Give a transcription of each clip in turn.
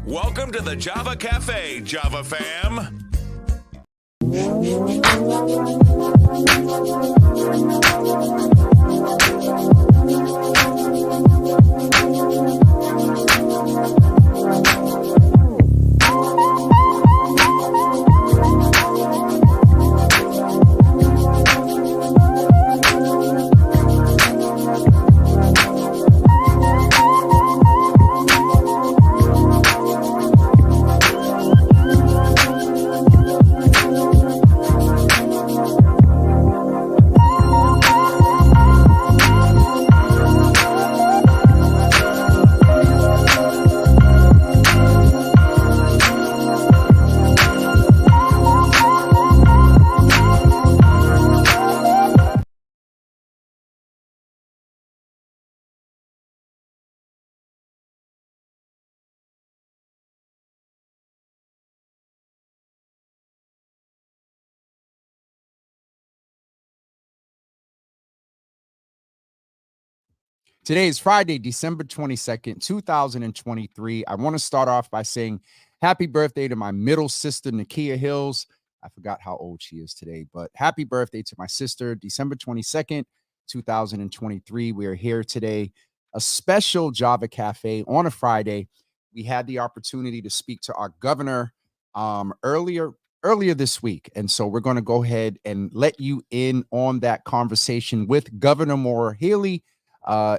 Welcome to the Java Cafe, Java fam. Today is Friday, December 22nd, 2023. I want to start off by saying happy birthday to my middle sister, Nakia Hills. I forgot how old she is today, but happy birthday to my sister, December 22nd, 2023. We are here today, a special Java Cafe on a Friday. We had the opportunity to speak to our governor earlier this week. And so we're going to go ahead and let you in on that conversation with Governor Maura Healey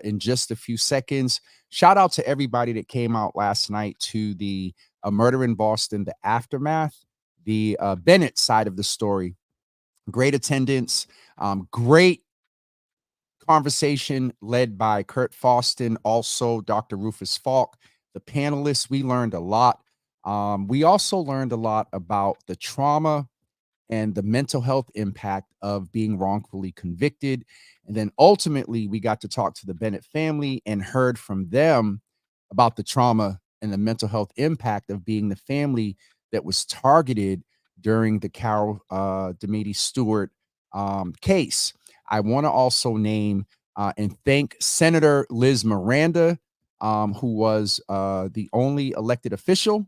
in just a few seconds. Shout out to everybody that came out last night to the Murder in Boston, the aftermath, the Bennett side of the story. Great attendance, great conversation led by Kurt Faustin, also Dr. Rufus Falk, the panelists. We learned a lot. We also learned a lot about the trauma and the mental health impact of being wrongfully convicted. And then ultimately, we got to talk to the Bennett family and heard from them about the trauma and the mental health impact of being the family that was targeted during the Carol Demedy Stewart case. I want to also name and thank Senator Liz Miranda, who was the only elected official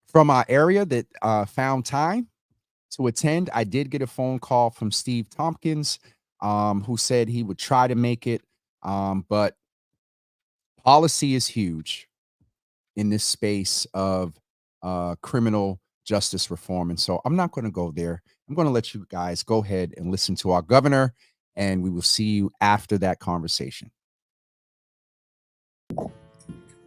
from our area that found time to attend. I did get a phone call from Steve Tompkins, who said he would try to make it, but policy is huge in this space of criminal justice reform. And so I'm not going to go there. I'm going to let you guys go ahead and listen to our governor, and we will see you after that conversation.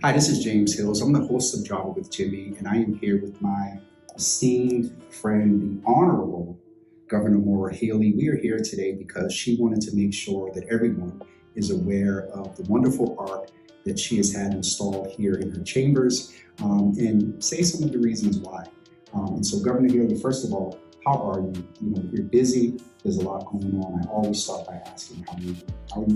Hi, this is James Hills. I'm the host of Java with Jimmy, and I am here with my esteemed friend, the Honorable Governor Maura Healey. We are here today because she wanted to make sure that everyone is aware of the wonderful art that she has had installed here in her chambers, and say some of the reasons why. And so, Governor Healey, first of all, how are you? You know, you're busy. There's a lot going on. I always start by asking, how are you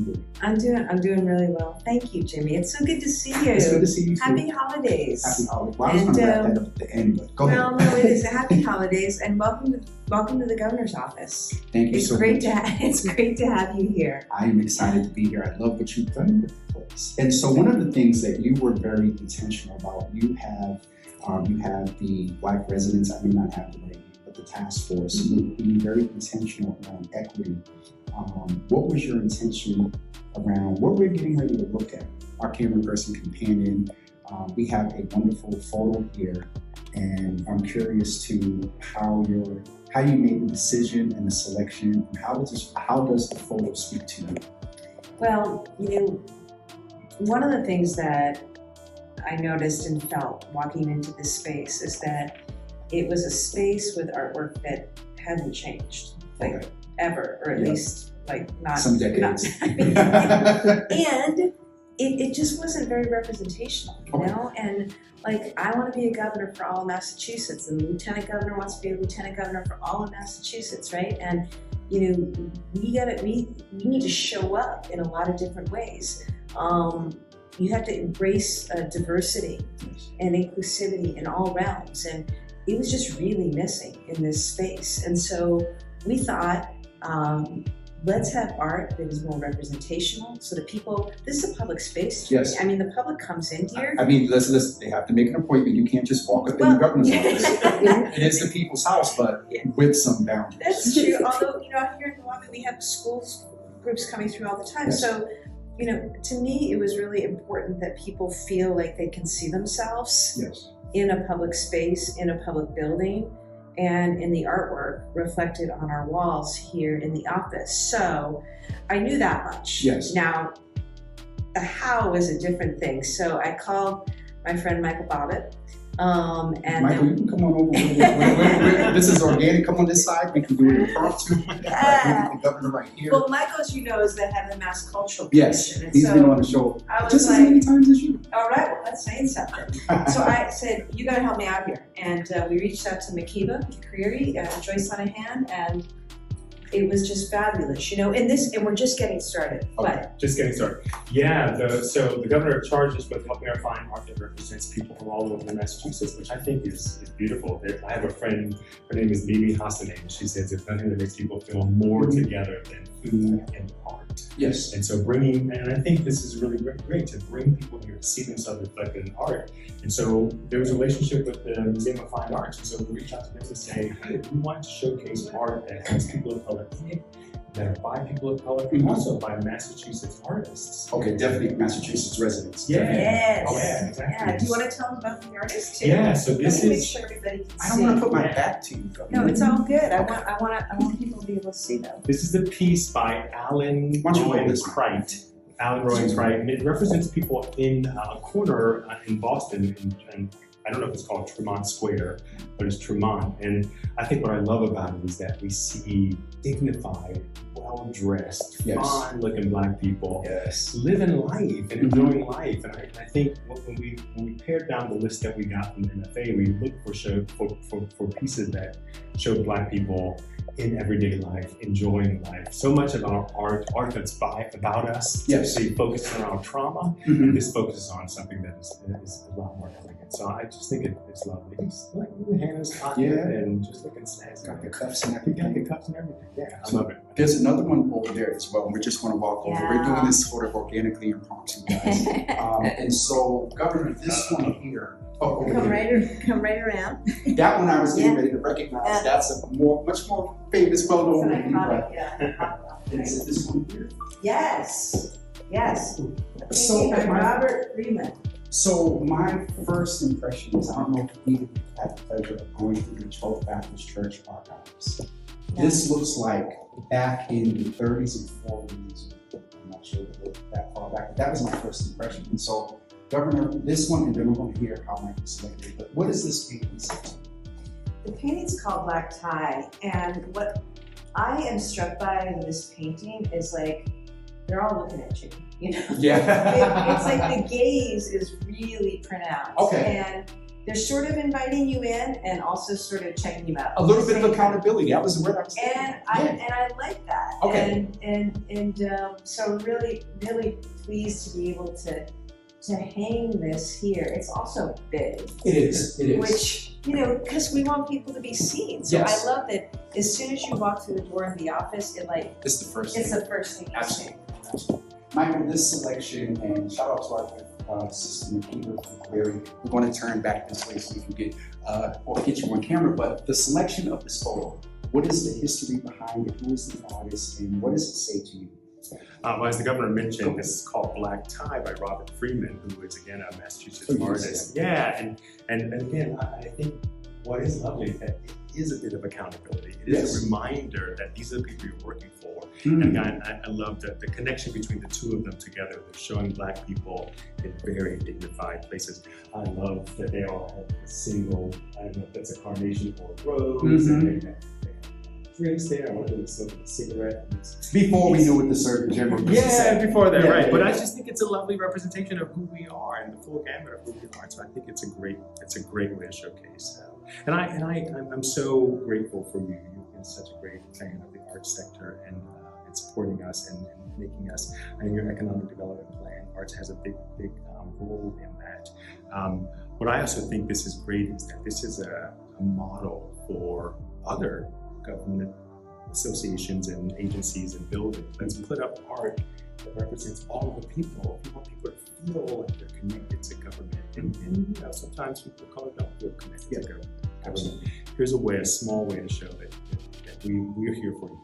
doing? I'm doing really well. Thank you, Jimmy. It's so good to see you. It's good to see you too. Happy holidays. Happy holidays. Well, I was going to wrap that up at the end, but go ahead. No, it is a happy holidays, and welcome to the governor's office. Thank you so much. It's great to have you here. I am excited to be here. I love what you've done with the place. And so one of the things that you were very intentional about, you have the Black residents, I may not have the right name, but the task force, being very intentional around equity. What was your intention around what we're getting ready to look at? Our camera person can pan in. We have a wonderful photo here, and I'm curious to how you made the decision and the selection, and how does the photo speak to you? Well, one of the things that I noticed and felt walking into this space is that it was a space with artwork that hadn't changed, ever, or at least not some decades. And it just wasn't very representational, you know? And I want to be a governor for all of Massachusetts, and the lieutenant governor wants to be a lieutenant governor for all of Massachusetts, right? And we need to show up in a lot of different ways. You have to embrace diversity and inclusivity in all realms, and it was just really missing in this space. And so we thought let's have art that is more representational so that people, this is a public space. Yes. I mean, the public comes in here. I mean, listen, they have to make an appointment. You can't just walk up in the governor's office. It is the people's house, but with some boundaries. That's true. Although, out here in the lobby, we have schools groups coming through all the time. Yes. So, to me, it was really important that people feel like they can see themselves Yes. in a public space, in a public building, and in the artwork reflected on our walls here in the office. So I knew that much. Yes. Now, the how was a different thing. So I called my friend Michael Bobbitt. And Michael, you can come on over. This is organic. Come on this side. We can do it impromptu. Yeah. The governor right here. Well, Michael's, is the head of the Mass Cultural Yes, Commission. And he's so been on the show I was just like, as many times as you. all right, well, that's saying something. So I said, you gotta help me out here. And we reached out to Makiba McCreary, Joyce Lenahan, and it was just fabulous, and we're just getting started. Okay. Just getting started. Yeah, so the governor charged us with helping our fine art that represents people from all over Massachusetts, which I think is beautiful. I have a friend, her name is Mimi Hassanen, and she says there's nothing that makes people feel more together than food and art. Yes. And so and I think this is really great to bring people here to see themselves reflected in art. And so there was a relationship with the Museum of Fine Arts, and so we reached out to them to say, hey, we want to showcase art that has people of color in it, that are by people of color, and also by Massachusetts artists. Okay, definitely Massachusetts residents. Yeah. Yes. Yeah, exactly. Yeah. Do you want to tell them about the artists too? Yeah, so this Let me make is, sure everybody can I see. don't want to put my back to you, Governor. No, it's all good. I want people to be able to see them. this is a piece by Alan Why don't you Roy hold this? Crite. Alan Roy Crite, and it represents people in a corner in Boston, and I don't know if it's called Tremont Square, but it's Tremont. And I think what I love about it is that we see dignified, well-dressed, Yes. fine-looking Black people Yes. living life and enjoying life. And I think when we pared down the list that we got from the NFA, we looked for pieces that showed Black people in everyday life, enjoying life. So much of our art that's about us, Yes. typically focuses on trauma. Mhm. This focuses on something that is a lot more elegant. So I just think it's lovely. Just like Hannah's pocket Yeah. and just looking snazzy. Got the cuffs and You got everything. the cups and everything. Yeah, I So love it. There's another one over there as well. We're just going to walk over. We're Yeah. doing this sort of organically impromptu, guys. And so, Governor, this one here. Oh, over here. Come right around. That one I was getting Yeah. ready to recognize. Yeah. That's a much more famous, well-known It's an movie. iconic, But yeah. is it this one here? Yes. Yes. So, By Robert Freeman. So my first impression is, I don't know if we had the pleasure of going through the 12th Baptist Church archives. This looks like back in the 30s and 40s. I'm not sure that far back, but that was my first impression. And so, Governor, this one, and then we're going to hear how Michael selected it, but what is this painting say? The painting's called Black Tie, and what I am struck by in this painting is like, they're all looking at you, Yeah. It's like the gaze is really pronounced. Okay. And they're sort of inviting you in and also sort of checking you out. A little bit of accountability. That was the word I was thinking. And I like that. Okay. So really, really pleased to be able to hang this here. It's also big. It is. Which, because we want people to be seen. So Yes. I love that as soon as you walk through the door of the office, It's the first it's thing. the first thing you see. Absolutely. Michael, this selection, and shout out to our sister Makiba McCreary. We're going to turn back this way so we can get you on camera. But the selection of this photo, what is the history behind it? Who is the artist, and what does it say to you? Well, as the governor mentioned, this is called Black Tie by Robert Freeman, who is again a Massachusetts Oh, yes, artist. Yeah, and again, I think what is lovely is that it is a bit of accountability. It is Yes. a reminder that these are the people you're working for. Mm. And again, I love the connection between the two of them together. They're showing Black people in very dignified places. I love that they all have a single, I don't know if that's a carnation or a rose, and they have drinks there. I wonder if it's a cigarette. Before we knew what the Surgeon General used to Yeah, say. before that, Yeah, right. yeah, But yeah. I just think it's a lovely representation of who we are and the full gamut of who we are. So I think it's a great way to showcase. And I'm so grateful for you. You've been such a great fan of the arts sector and supporting us and making us. And your economic development plan, arts has a big role in that. What I also think this is great is that this is a model for other government associations and agencies and buildings. Let's put up art that represents all of the people. We want people to feel like they're connected to government. And sometimes people of color don't feel connected to government. Here's a small way to show that we're here for you.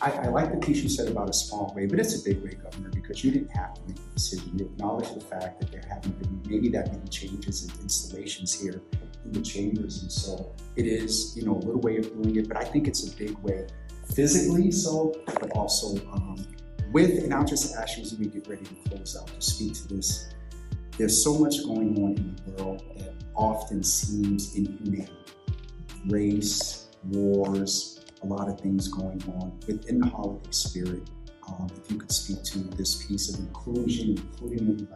I like the piece you said about a small way, but it's a big way, Governor, because you didn't have to make the decision. You acknowledge the fact that there haven't been maybe that many changes in installations here in the chambers, and so it is, a little way of doing it, but I think it's a big way physically, but also and I'll just ask you as we get ready to close out to speak to this. There's so much going on in the world that often seems inhumane. Race, wars, a lot of things going on within the holiday spirit. If you could speak to this piece of inclusion, including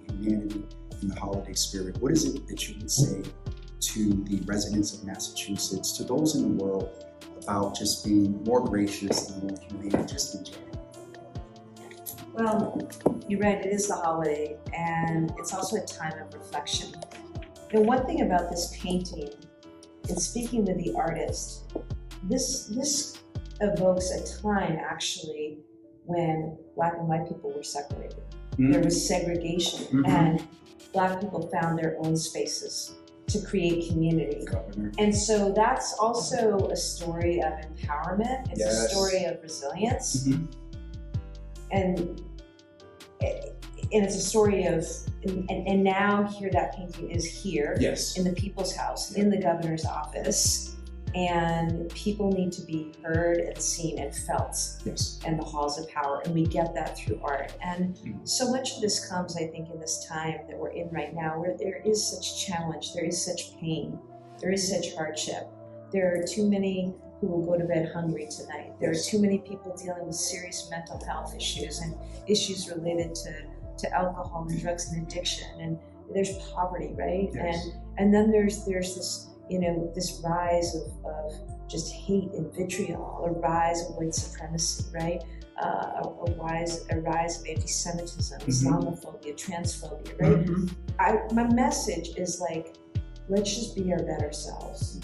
humanity in the holiday spirit, what is it that you would say to the residents of Massachusetts, to those in the world, about just being more gracious and more humane, just in general? Well, you're right, it is the holiday, and it's also a time of reflection. And one thing about this painting, in speaking with the artist, this evokes a time actually when Black and white people were separated. There was segregation, and Black people found their own spaces to create community. And so that's also a story of empowerment. It's a story of resilience. And it's a story of, and now here that painting is here in the People's House, in the governor's office, and people need to be heard and seen and felt in the halls of power, and we get that through art. And so much of this comes, I think, in this time that we're in right now, where there is such challenge, there is such pain, there is such hardship. There are too many who will go to bed hungry tonight. There are too many people dealing with serious mental health issues and issues related to alcohol and drugs and addiction. And there's poverty, right? And then there's this, this rise of just hate and vitriol, a rise of white supremacy, right? A rise of anti-Semitism, Islamophobia, transphobia, right? My message is like, let's just be our better selves,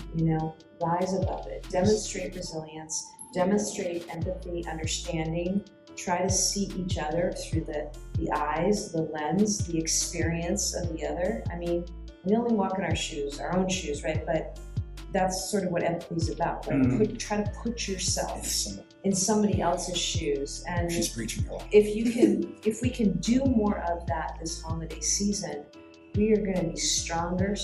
rise above it, demonstrate resilience, demonstrate empathy, understanding, try to see each other through the eyes, the lens, the experience of the other. I mean, we only walk in our own shoes, right? But that's sort of what empathy is about, right? Try to put yourself in somebody else's shoes. And she's preaching a lot. If we can do more of that this holiday season, we are going to be stronger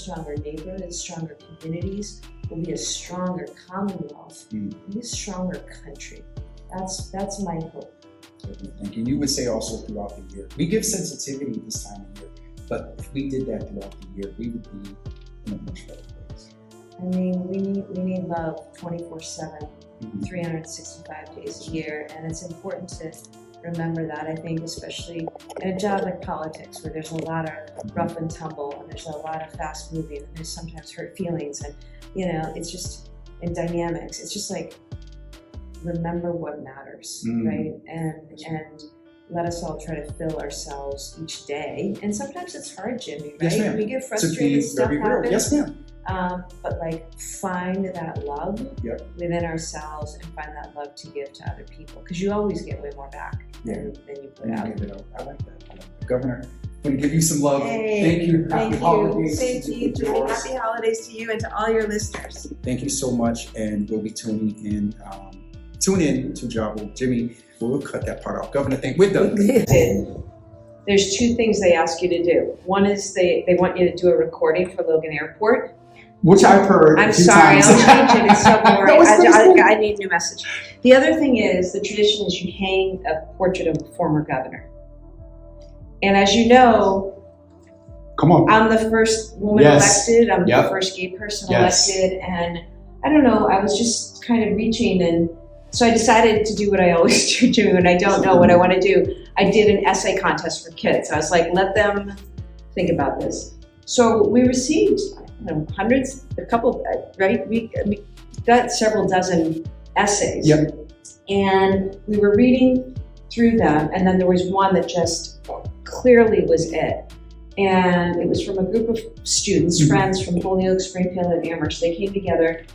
neighborhoods, stronger communities. We'll be a stronger Commonwealth, we'll be a stronger country. That's my hope. Thank you. You would say also throughout the year, we give sensitivity this time of year, but if we did that throughout the year, we would be in a much better place. I mean, we need love 24/7, 365 days a year, and it's important to remember that, I think, especially in a job like politics, where there's a lot of rough and tumble, and there's a lot of fast moving, and there's sometimes hurt feelings, and it's just in dynamics. It's just like, remember what matters, right? And let us all try to fill ourselves each day. And sometimes it's hard, Jimmy, right? Yes, ma'am. We get frustrated, stuff happens. Yes, ma'am. But find that love within ourselves and find that love to give to other people, because you always get way more back than you put out. I like that. Governor, I'm going to give you some love. Hey, thank you. Happy holidays. Same to you, Jimmy. Happy holidays to you and to all your listeners. Thank you so much, and we'll be tuning in. Tune in to Javo. Jimmy, we'll cut that part off. Governor, we're done. There's two things they ask you to do. One is they want you to do a recording for Logan Airport. Which I've heard. I'm sorry, I'll change it. It's so boring. I need a new message. The other thing is, the tradition is you hang a portrait of a former governor. And as you know, come on, I'm the first woman elected. I'm the first gay person elected. And I don't know, I was just kind of reaching, and so I decided to do what I always do, Jimmy, when I don't know what I want to do. I did an essay contest for kids. I was like, let them think about this. So we received hundreds, a couple, right? We got several dozen essays. And we were reading through them, and then there was one that just clearly was it. And it was from a group of students, friends from Holyoke, Springfield, and Amherst. They came together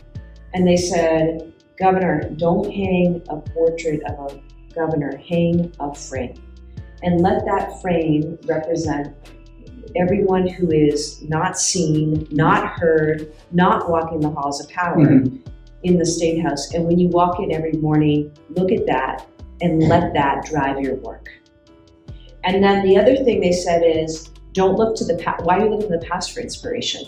and they said, Governor, don't hang a portrait of a governor, hang a frame. And let that frame represent everyone who is not seen, not heard, not walking the halls of power in the State House. And when you walk in every morning, look at that and let that drive your work. And then the other thing they said is, don't look to the past. Why are you looking to the past for inspiration?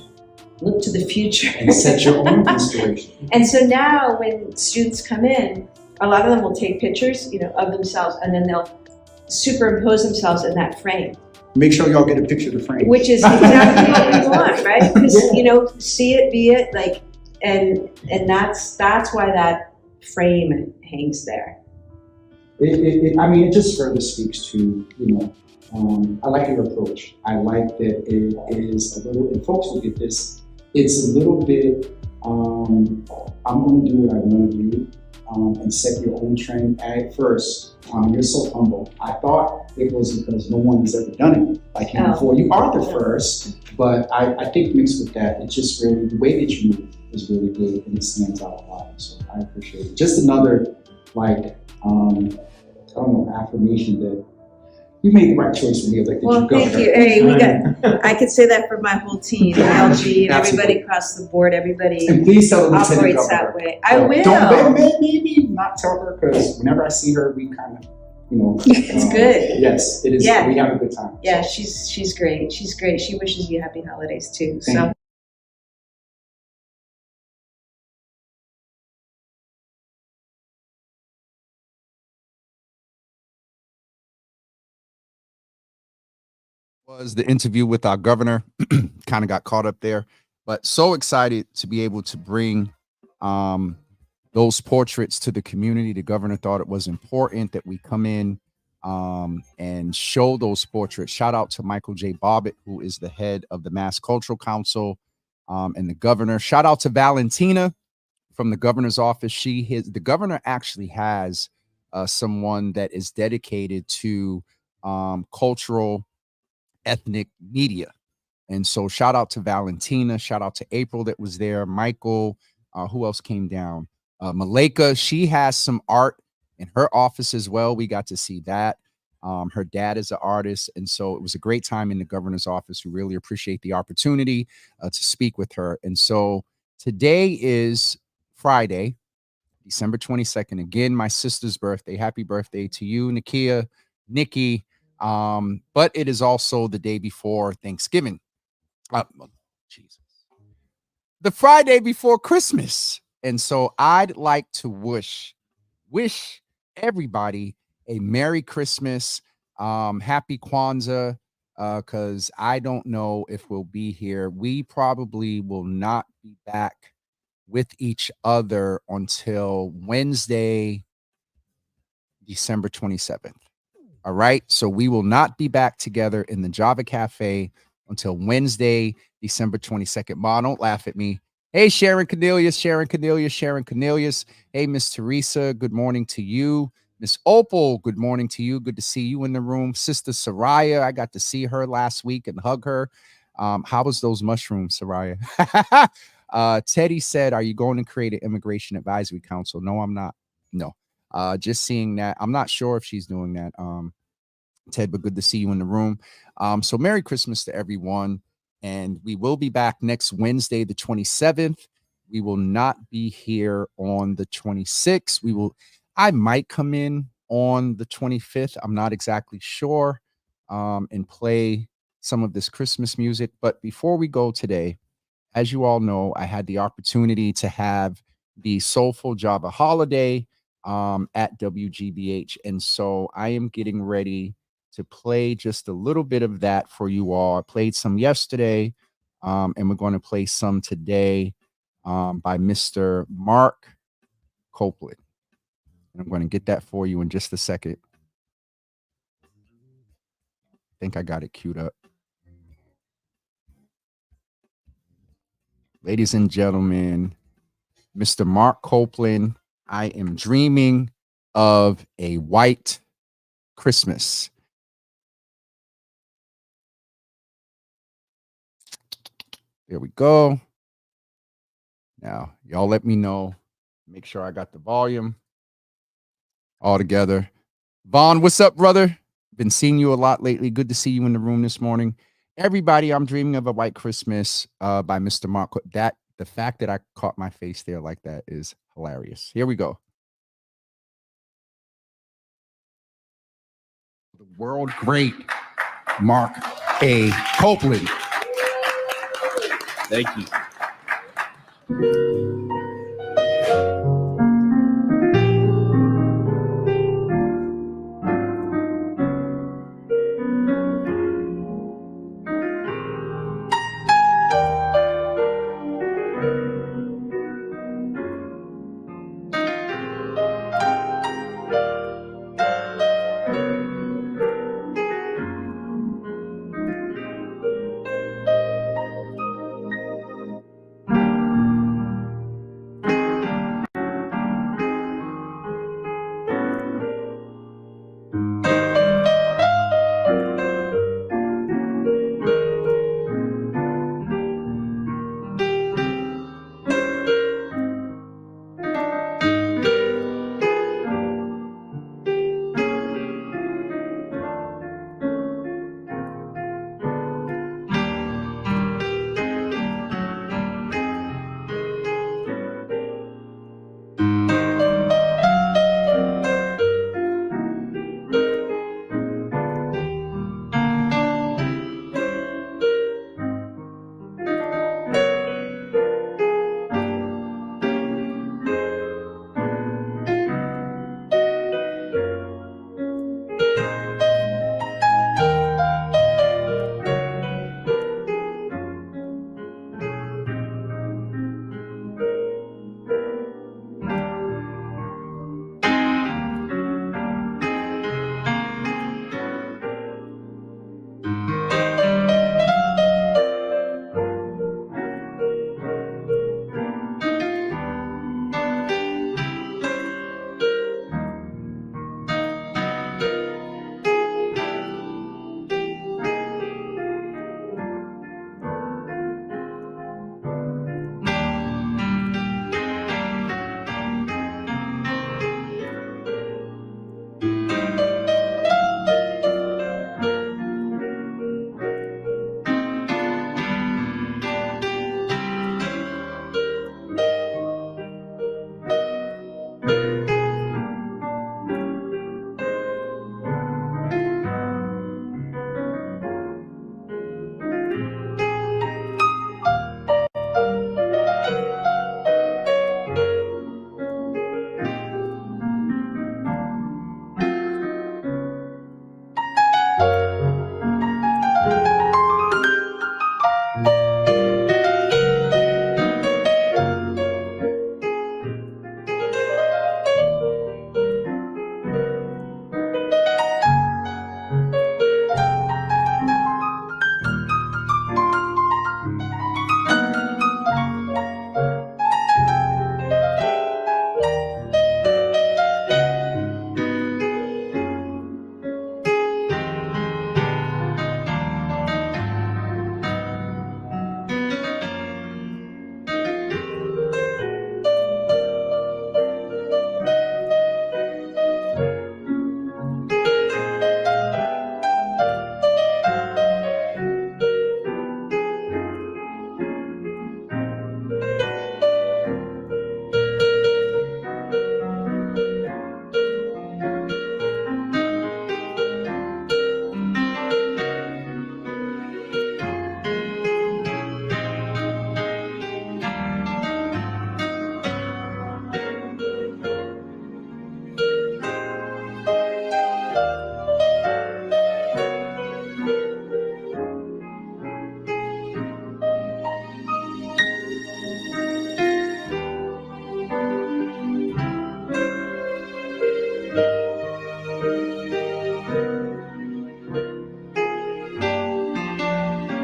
Look to the future. And set your own inspiration. And so now when students come in, a lot of them will take pictures, of themselves, and then they'll superimpose themselves in that frame. Make sure y'all get a picture of the frame. Which is exactly what we want, right? Because, see it, be it, and that's why that frame hangs there. It just further speaks to, I like your approach. I like that it is a little, and folks will get this, it's a little bit, I'm going to do what I want to do and set your own trend. At first, you're so humble. I thought it was because no one has ever done it like you before. You are the first, but I think mixed with that, it's just really, the way that you move is really good and it stands out a lot. So I appreciate it. Just another, affirmation that you made the right choice when you elected your governor. Well, thank you. Hey, I could say that for my whole team, LG, and everybody across the board. Everybody and please tell the operates that way. I will. Don't maybe not tell her, because whenever I see her, we kind of, it's good. Yes, it is. Yeah. We have a good time. Yeah, so. She's great. She's great. She wishes you happy holidays too. Thank you. Was the interview with our governor. Kind of got caught up there, but so excited to be able to bring those portraits to the community. The governor thought it was important that we come in and show those portraits. Shout out to Michael J. Bobbitt, who is the head of the Mass Cultural Council, and the governor. Shout out to Valentina from the governor's office. The governor actually has someone that is dedicated to cultural ethnic media. And so shout out to Valentina, shout out to April that was there, Michael, who else came down? Malika, she has some art in her office as well. We got to see that. Her dad is an artist. And so it was a great time in the governor's office. We really appreciate the opportunity to speak with her. And so today is Friday, December 22nd. Again, my sister's birthday. Happy birthday to you, Nakia, Nikki. But it is also the day before Thanksgiving. Jesus. The Friday before Christmas. And so I'd like to wish everybody a Merry Christmas, Happy Kwanzaa, because I don't know if we'll be here. We probably will not be back with each other until Wednesday, December 27th. All right. So we will not be back together in the Java Cafe until Wednesday, December 22nd. Ma, don't laugh at me. Hey, Sharon Cornelius. Hey, Miss Teresa. Good morning to you. Miss Opal. Good morning to you. Good to see you in the room. Sister Soraya. I got to see her last week and hug her. How was those mushrooms, Soraya? Teddy said, are you going to create an immigration advisory council? No, I'm not. No. Just seeing that. I'm not sure if she's doing that, Ted, but good to see you in the room. So Merry Christmas to everyone. And we will be back next Wednesday, the 27th. We will not be here on the 26th. I might come in on the 25th. I'm not exactly sure, and play some of this Christmas music. But before we go today, as you all know, I had the opportunity to have the Soulful Java holiday at WGBH. And so I am getting ready to play just a little bit of that for you all. I played some yesterday, and we're going to play some today by Mr. Mark Copeland. And I'm going to get that for you in just a second. I think I got it queued up. Ladies and gentlemen, Mr. Mark Copeland, I am dreaming of a white Christmas. There we go. Now, y'all let me know Make sure I got the volume all together. Vaughn, what's up, brother? Been seeing you a lot lately. Good to see you in the room this morning. Everybody, I'm Dreaming of a White Christmas by Mr. Mark. The fact that I caught my face there like that is hilarious. Here we go. The world great Mark A. Copeland. Thank you.